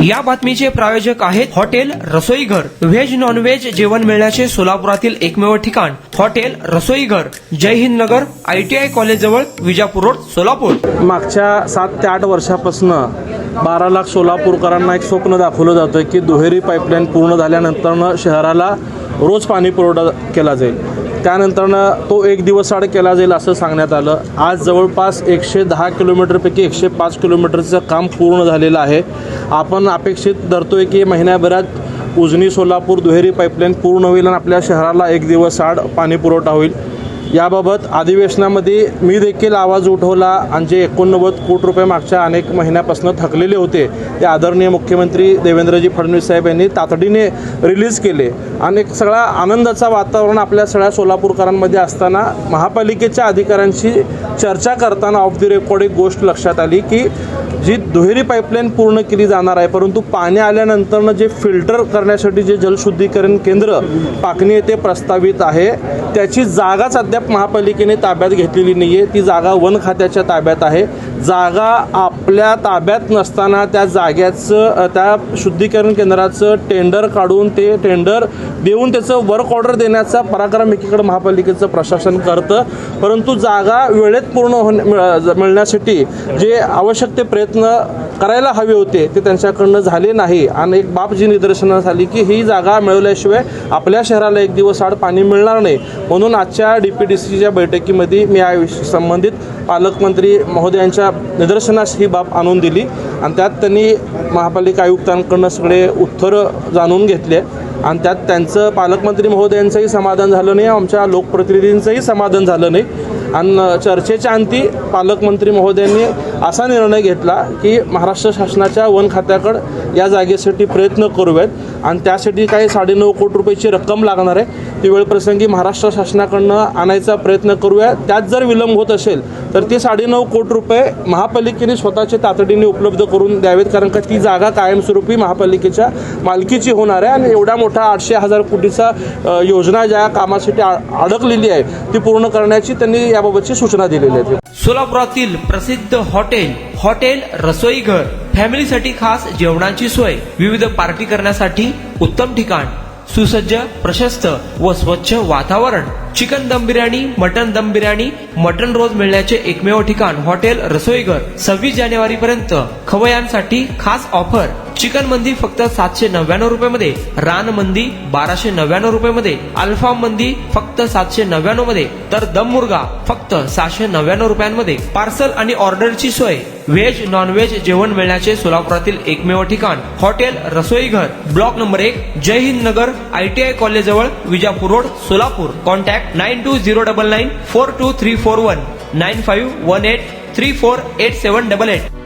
या बातमीचे प्रायोजक आहेत हॉटेल रसोईघर। व्हेज नॉन व्हेज जेवण मिळण्याचे सोलापुरातील एकमेव ठिकाण हॉटेल रसोईघर, जय हिंद नगर, ITI कॉलेज जवळ, विजापूर रोड, सोलापूर। मागच्या 7 ते 8 वर्षापासून 12 लाख सोलापूरकरांना एक स्वप्न दाखवलं जातं की दुहेरी पाईपलाईन पूर्ण झाल्यानंतर शहराला रोज पाणी पुरवठा केला जाईल। त्यानंतरनं तो 1 दिवस आड केला जाईल असं सांगण्यात आलं। आज जवळपास 110 किलोमीटरपैकी 105 किलोमीटरचं काम पूर्ण झालेलं आहे। आपण अपेक्षित धरतोय की महिन्याभरात उजनी सोलापूर दुहेरी पाईपलाईन पूर्ण होईल आणि आपल्या शहराला 1 दिवस आड पाणी पुरवठा होईल। याबाबत अधिवेशनामध्ये मी देखील आवाज उठवला आणि जे 89 कोटी रुपये मागच्या अनेक महिन्यापासून थकलेले होते ते आदरणीय मुख्यमंत्री देवेंद्रजी फडणवीस साहेब यांनी तातडीने रिलीज केले आणि एक सगळा आनंदाचा वातावरण आपल्या सगळ्या सोलापूरकरांमध्ये असताना महापालिकेच्या अधिकाऱ्यांशी चर्चा करताना ऑफ द रेकॉर्ड एक गोष्ट लक्षात आली की जी दुहेरी पाईपलाईन पूर्ण केली जाणार आहे, परंतु पाणी आल्यानंतरनं जे फिल्टर करण्यासाठी जे जलशुद्धीकरण केंद्र पाकणी येथे प्रस्तावित आहे त्याची जागाच अद्याप महापालिकेने ताब्यात घेतलेली नाही आहे। ती जागा वन खात्याच्या ताब्यात आहे। जागा आपल्या ताब्यात नसताना त्या जाग्याचं त्या शुद्धीकरण केंद्राचं टेंडर काढून ते टेंडर देऊन त्याचं वर्क ऑर्डर देण्याचा पराक्रम एकीकडे महापालिकेचं प्रशासन करतं, परंतु जागा वेळेत पूर्ण मिळण्यासाठी जे आवश्यक ते प्रयत्न करायला हवे होते ते त्यांच्याकडनं झाले नाही। आणि एक बाब जी निदर्शनास आली की ही जागा मिळवल्याशिवाय आपल्या शहराला 1 दिवस आड पाणी मिळणार नाही। म्हणून आजच्या DPDCच्या बैठकीमध्ये मी या संबंधित पालकमंत्री महोदयांच्या निदर्शनास ही बाब आणून दिली आणि त्यात त्यांनी महापालिका आयुक्तांकडून सगळे उत्तरं जाणून घेतले आणि त्यात त्यांचं पालकमंत्री महोदयांचंही समाधान झालं नाही, आमच्या लोकप्रतिनिधींचंही समाधान झालं नाही। आणि चर्चेच्या अंती पालकमंत्री महोदयांनी असा निर्णय घेतला की महाराष्ट्र शासनाच्या वन खात्याकडे या जागेसाठी प्रयत्न करूयात आणि त्यासाठी काही 9.5 कोटी रुपयाची रक्कम लागणार आहे, ती वेळप्रसंगी महाराष्ट्र शासनाकडनं आणायचा प्रयत्न करूया। त्यात जर विलंब होत असेल तर ते 9.5 कोटी रुपये महापालिकेने स्वतःचे तातडीने उपलब्ध करून द्यावेत, कारण का ती जागा कायमस्वरूपी महापालिकेच्या मालकीची होणार आहे आणि एवढा मोठा 800,000 कोटीचा योजना ज्या कामासाठी अडकलेली आहे ती पूर्ण करण्याची त्यांनी याबाबतची सूचना दिलेली आहे। सोलापुरातील प्रसिद्ध हॉटेल रसोईघर, फॅमिलीसाठी खास जेवणाची सोय, विविध पार्टी करण्यासाठी उत्तम ठिकाण, सुसज्ज, प्रशस्त व स्वच्छ वातावरण, चिकन दम बिर्याणी, मटन दम बिर्याणी, मटन रोज मिळण्याचे एकमेव ठिकाण हॉटेल रसोईघर। 26 जानेवारी पर्यंत खवय्यांसाठी खास ऑफर। चिकन मंदी फक्त 799 रुपये, रान मंदी 1299 रुपये, अल्फा मंदी फक्त 799 मध्ये, तर दम मुर्गा फक्त 699 रुपयांमध्ये। पार्सल आणि ऑर्डरची सोय, व्हेज नॉन व्हेज जेवण मिळण्याचे सोलापुरातील एकमेव ठिकाण हॉटेल रसोईघर, ब्लॉक नंबर 1, जय हिंद नगर, ITI कॉलेज जवळ, विजापूर रोड, सोलापूर। कॉन्टॅक्ट 9209942341, 9518348788।